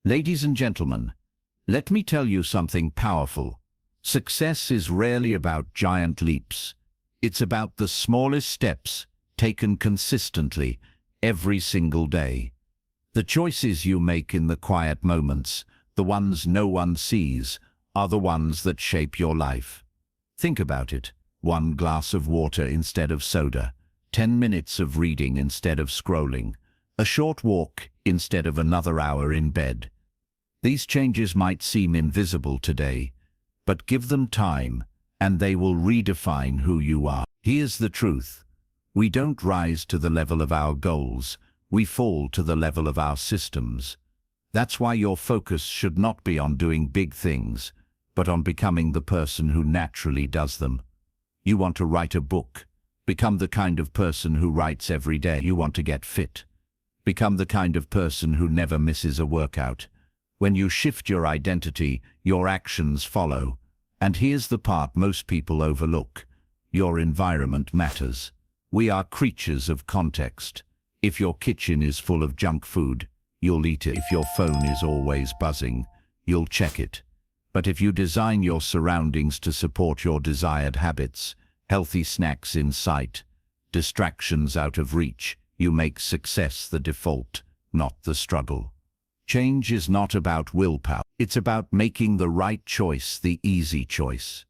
Ladies and gentlemen, let me tell you something powerful. Success is rarely about giant leaps. It's about the smallest steps taken consistently every single day. The choices you make in the quiet moments, the ones no one sees, are the ones that shape your life. Think about it. 1 glass of water instead of soda, 10 minutes of reading instead of scrolling, a short walk instead of another hour in bed. These changes might seem invisible today, but give them time and they will redefine who you are. Here's the truth. We don't rise to the level of our goals, we fall to the level of our systems. That's why your focus should not be on doing big things, but on becoming the person who naturally does them. You want to write a book? Become the kind of person who writes every day. You want to get fit? Become the kind of person who never misses a workout. When you shift your identity, your actions follow. And here's the part most people overlook. Your environment matters. We are creatures of context. If your kitchen is full of junk food, you'll eat it. If your phone is always buzzing, you'll check it. But if you design your surroundings to support your desired habits, healthy snacks in sight, distractions out of reach, you make success the default, not the struggle. Change is not about willpower. It's about making the right choice the easy choice.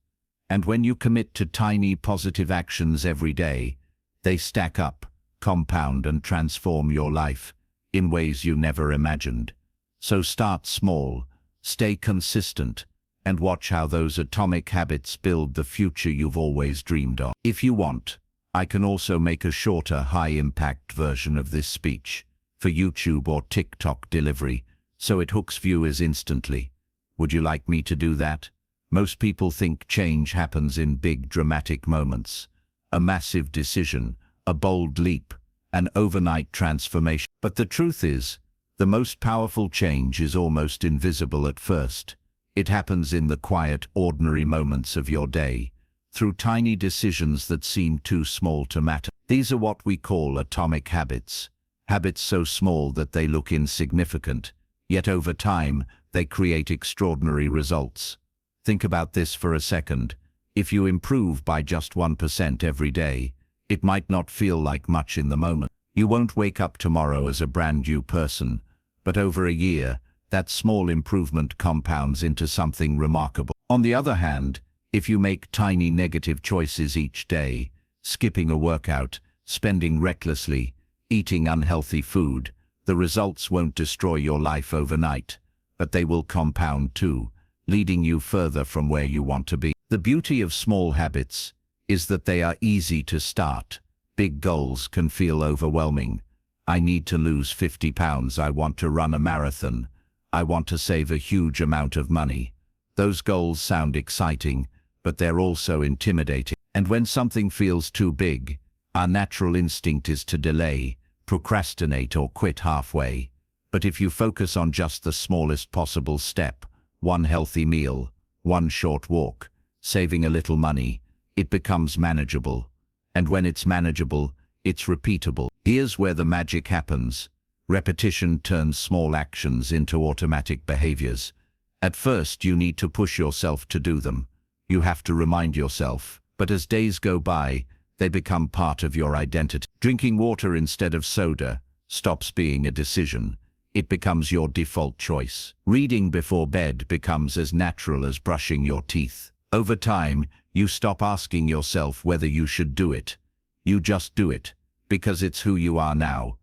And when you commit to tiny positive actions every day, they stack up, compound and transform your life in ways you never imagined. So start small, stay consistent, and watch how those atomic habits build the future you've always dreamed of. If you want, I can also make a shorter, high-impact version of this speech for YouTube or TikTok delivery, so it hooks viewers instantly. Would you like me to do that? Most people think change happens in big, dramatic moments. A massive decision, a bold leap, an overnight transformation. But the truth is, the most powerful change is almost invisible at first. It happens in the quiet, ordinary moments of your day, through tiny decisions that seem too small to matter. These are what we call atomic habits. Habits so small that they look insignificant, yet over time, they create extraordinary results. Think about this for a second. If you improve by just 1% every day, it might not feel like much in the moment. You won't wake up tomorrow as a brand new person, but over a year, that small improvement compounds into something remarkable. On the other hand, if you make tiny negative choices each day, skipping a workout, spending recklessly, eating unhealthy food, the results won't destroy your life overnight, but they will compound too, leading you further from where you want to be. The beauty of small habits is that they are easy to start. Big goals can feel overwhelming. I need to lose 50 pounds. I want to run a marathon. I want to save a huge amount of money. Those goals sound exciting, but they're also intimidating. And when something feels too big, our natural instinct is to delay, procrastinate or quit halfway. But if you focus on just the smallest possible step, one healthy meal, one short walk, saving a little money, it becomes manageable. And when it's manageable, it's repeatable. Here's where the magic happens. Repetition turns small actions into automatic behaviors. At first, you need to push yourself to do them. You have to remind yourself. But as days go by, they become part of your identity. Drinking water instead of soda stops being a decision. It becomes your default choice. Reading before bed becomes as natural as brushing your teeth. Over time, you stop asking yourself whether you should do it. You just do it, because it's who you are now.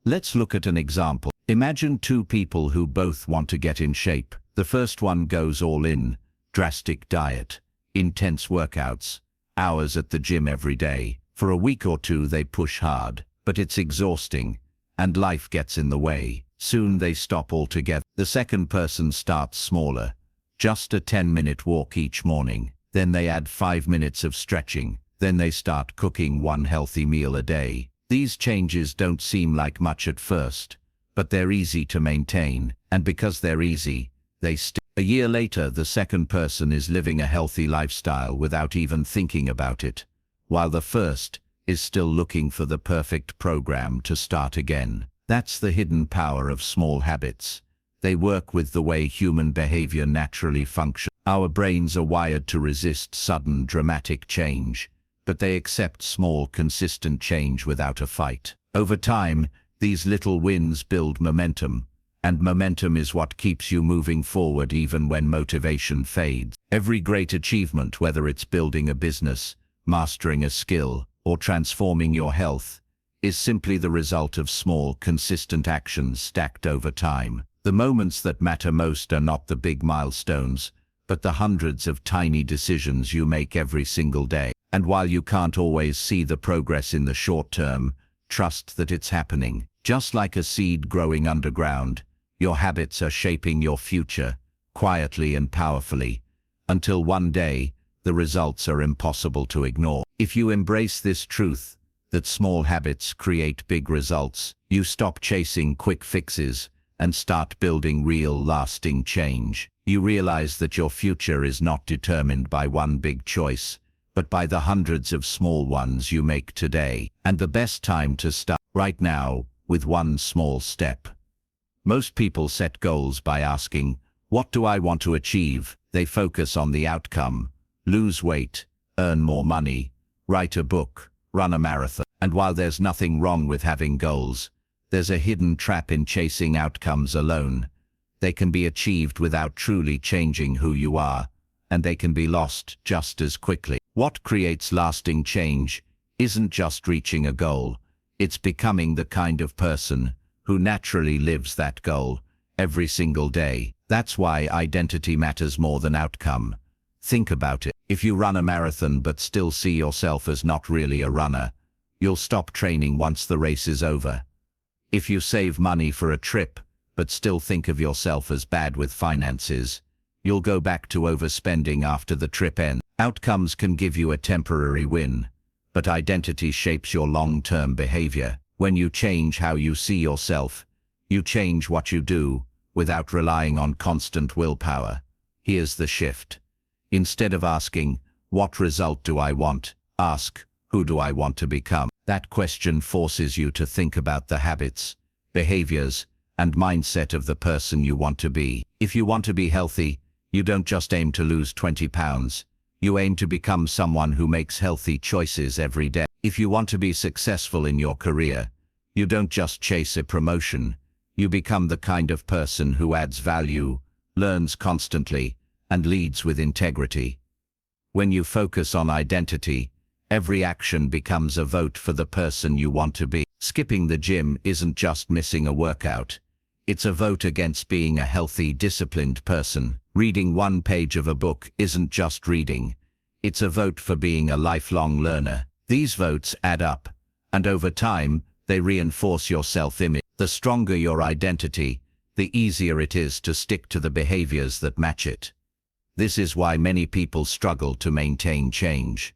Let's look at an example. Imagine two people who both want to get in shape. The first one goes all in, drastic diet, intense workouts, hours at the gym every day. For a week or two they push hard, but it's exhausting, and life gets in the way. Soon they stop altogether. The second person starts smaller, just a 10-minute walk each morning. Then they add 5 minutes of stretching. Then they start cooking one healthy meal a day. These changes don't seem like much at first, but they're easy to maintain, and because they're easy, they stick. A year later, the second person is living a healthy lifestyle without even thinking about it, while the first is still looking for the perfect program to start again. That's the hidden power of small habits. They work with the way human behavior naturally functions. Our brains are wired to resist sudden, dramatic change, but they accept small, consistent change without a fight. Over time, these little wins build momentum, and momentum is what keeps you moving forward even when motivation fades. Every great achievement, whether it's building a business, mastering a skill, or transforming your health, is simply the result of small, consistent actions stacked over time. The moments that matter most are not the big milestones, but the hundreds of tiny decisions you make every single day. And while you can't always see the progress in the short term, trust that it's happening. Just like a seed growing underground, your habits are shaping your future, quietly and powerfully, until one day, the results are impossible to ignore. If you embrace this truth, that small habits create big results, you stop chasing quick fixes and start building real, lasting change. You realize that your future is not determined by one big choice, but by the hundreds of small ones you make today. And the best time to start right now, with one small step. Most people set goals by asking, what do I want to achieve? They focus on the outcome: lose weight, earn more money, write a book, run a marathon. And while there's nothing wrong with having goals, there's a hidden trap in chasing outcomes alone. They can be achieved without truly changing who you are, and they can be lost just as quickly. What creates lasting change isn't just reaching a goal, it's becoming the kind of person who naturally lives that goal every single day. That's why identity matters more than outcome. Think about it. If you run a marathon but still see yourself as not really a runner, you'll stop training once the race is over. If you save money for a trip, but still think of yourself as bad with finances, you'll go back to overspending after the trip ends. Outcomes can give you a temporary win, but identity shapes your long-term behavior. When you change how you see yourself, you change what you do, without relying on constant willpower. Here's the shift. Instead of asking, what result do I want? Ask, who do I want to become? That question forces you to think about the habits, behaviors, and mindset of the person you want to be. If you want to be healthy, you don't just aim to lose 20 pounds. You aim to become someone who makes healthy choices every day. If you want to be successful in your career, you don't just chase a promotion. You become the kind of person who adds value, learns constantly, and leads with integrity. When you focus on identity, every action becomes a vote for the person you want to be. Skipping the gym isn't just missing a workout. It's a vote against being a healthy, disciplined person. Reading one page of a book isn't just reading. It's a vote for being a lifelong learner. These votes add up, and over time, they reinforce your self-image. The stronger your identity, the easier it is to stick to the behaviors that match it. This is why many people struggle to maintain change.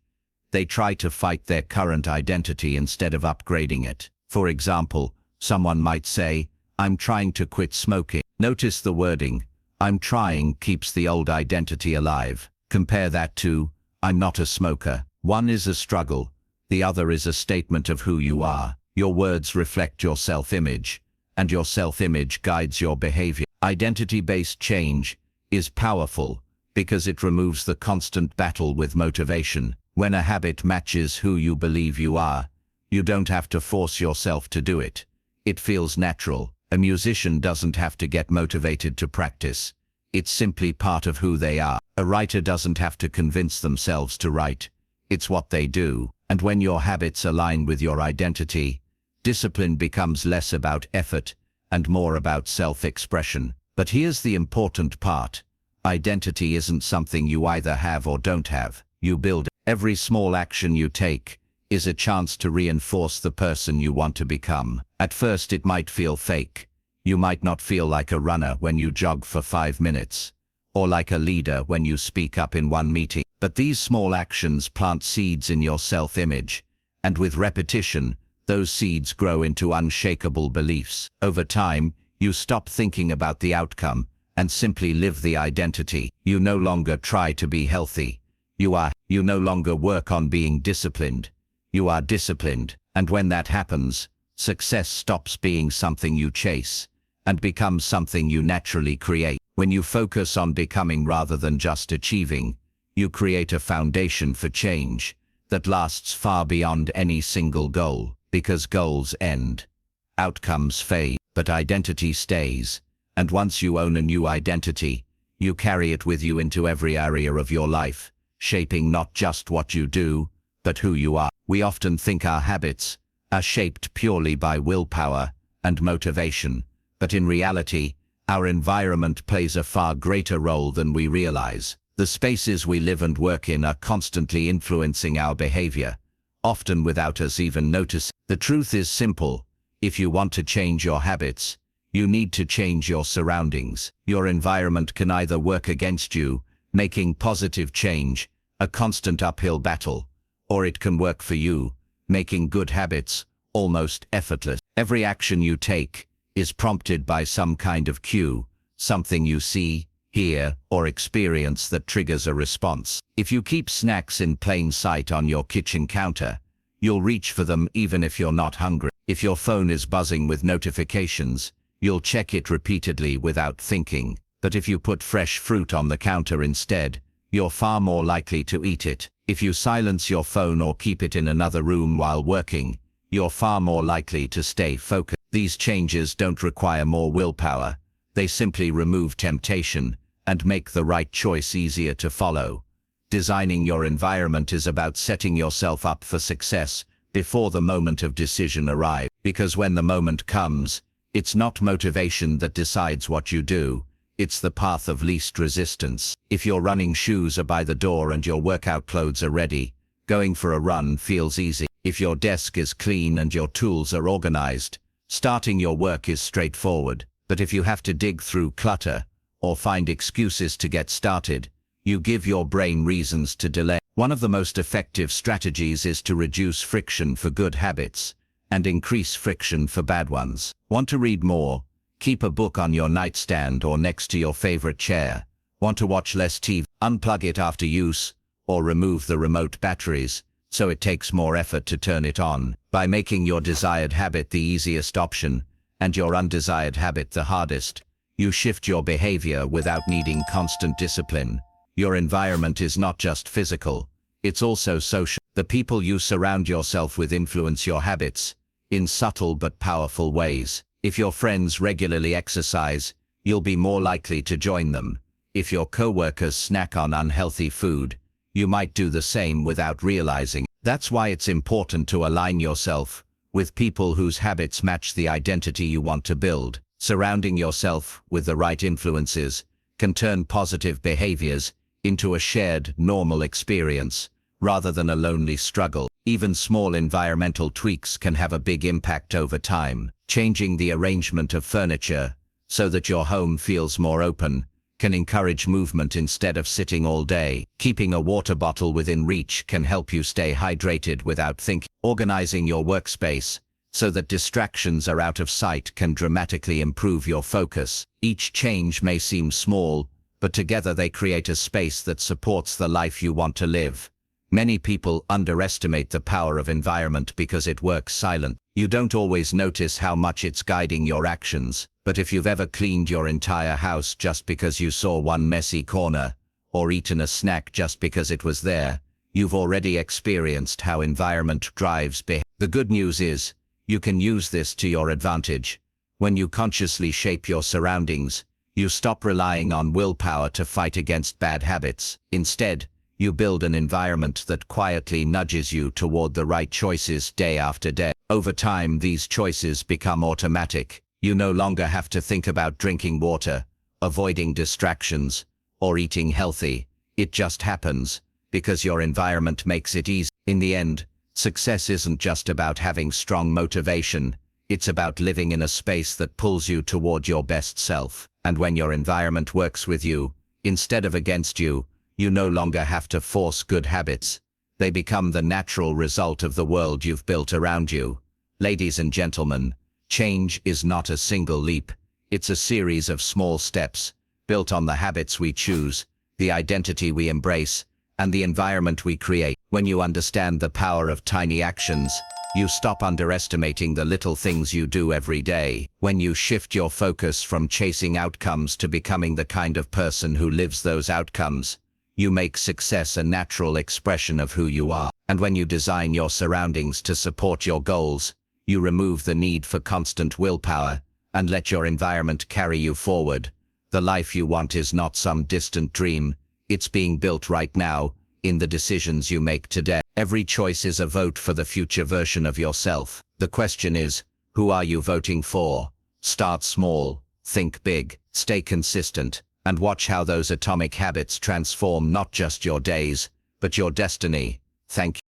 They try to fight their current identity instead of upgrading it. For example, someone might say, I'm trying to quit smoking. Notice the wording, I'm trying keeps the old identity alive. Compare that to, I'm not a smoker. One is a struggle, the other is a statement of who you are. Your words reflect your self-image, and your self-image guides your behavior. Identity-based change is powerful because it removes the constant battle with motivation. When a habit matches who you believe you are, you don't have to force yourself to do it. It feels natural. A musician doesn't have to get motivated to practice. It's simply part of who they are. A writer doesn't have to convince themselves to write. It's what they do. And when your habits align with your identity, discipline becomes less about effort and more about self-expression. But here's the important part. Identity isn't something you either have or don't have. You build it. Every small action you take is a chance to reinforce the person you want to become. At first it might feel fake. You might not feel like a runner when you jog for 5 minutes, or like a leader when you speak up in one meeting. But these small actions plant seeds in your self-image, and with repetition, those seeds grow into unshakable beliefs. Over time, you stop thinking about the outcome and simply live the identity. You no longer try to be healthy. You no longer work on being disciplined. You are disciplined, and when that happens, success stops being something you chase, and becomes something you naturally create. When you focus on becoming rather than just achieving, you create a foundation for change that lasts far beyond any single goal, because goals end, outcomes fade, but identity stays. And once you own a new identity, you carry it with you into every area of your life, shaping not just what you do, but who you are. We often think our habits are shaped purely by willpower and motivation, but in reality, our environment plays a far greater role than we realize. The spaces we live and work in are constantly influencing our behavior, often without us even noticing. The truth is simple: if you want to change your habits, you need to change your surroundings. Your environment can either work against you, making positive change a constant uphill battle, or it can work for you, making good habits almost effortless. Every action you take is prompted by some kind of cue, something you see, hear, or experience that triggers a response. If you keep snacks in plain sight on your kitchen counter, you'll reach for them even if you're not hungry. If your phone is buzzing with notifications, you'll check it repeatedly without thinking. But if you put fresh fruit on the counter instead, you're far more likely to eat it. If you silence your phone or keep it in another room while working, you're far more likely to stay focused. These changes don't require more willpower. They simply remove temptation and make the right choice easier to follow. Designing your environment is about setting yourself up for success before the moment of decision arrives. Because when the moment comes, it's not motivation that decides what you do, it's the path of least resistance. If your running shoes are by the door and your workout clothes are ready, going for a run feels easy. If your desk is clean and your tools are organized, starting your work is straightforward. But if you have to dig through clutter or find excuses to get started, you give your brain reasons to delay. One of the most effective strategies is to reduce friction for good habits and increase friction for bad ones. Want to read more? Keep a book on your nightstand or next to your favorite chair. Want to watch less TV? Unplug it after use, or remove the remote batteries so it takes more effort to turn it on. By making your desired habit the easiest option and your undesired habit the hardest, you shift your behavior without needing constant discipline. Your environment is not just physical, it's also social. The people you surround yourself with influence your habits in subtle but powerful ways. If your friends regularly exercise, you'll be more likely to join them. If your coworkers snack on unhealthy food, you might do the same without realizing. That's why it's important to align yourself with people whose habits match the identity you want to build. Surrounding yourself with the right influences can turn positive behaviors into a shared, normal experience, rather than a lonely struggle. Even small environmental tweaks can have a big impact over time. Changing the arrangement of furniture so that your home feels more open can encourage movement instead of sitting all day. Keeping a water bottle within reach can help you stay hydrated without thinking. Organizing your workspace so that distractions are out of sight can dramatically improve your focus. Each change may seem small, but together they create a space that supports the life you want to live. Many people underestimate the power of environment because it works silent. You don't always notice how much it's guiding your actions, but if you've ever cleaned your entire house just because you saw one messy corner, or eaten a snack just because it was there, you've already experienced how environment drives behavior. The good news is, you can use this to your advantage. When you consciously shape your surroundings, you stop relying on willpower to fight against bad habits. Instead, you build an environment that quietly nudges you toward the right choices day after day. Over time, these choices become automatic. You no longer have to think about drinking water, avoiding distractions, or eating healthy. It just happens, because your environment makes it easy. In the end, success isn't just about having strong motivation, it's about living in a space that pulls you toward your best self. And when your environment works with you, instead of against you, you no longer have to force good habits. They become the natural result of the world you've built around you. Ladies and gentlemen, change is not a single leap. It's a series of small steps, built on the habits we choose, the identity we embrace, and the environment we create. When you understand the power of tiny actions, You stop underestimating the little things you do every day. When you shift your focus from chasing outcomes to becoming the kind of person who lives those outcomes, you make success a natural expression of who you are. And when you design your surroundings to support your goals, you remove the need for constant willpower and let your environment carry you forward. The life you want is not some distant dream. It's being built right now, in the decisions you make today. Every choice is a vote for the future version of yourself. The question is, who are you voting for? Start small, think big, stay consistent, and watch how those atomic habits transform not just your days, but your destiny. Thank you.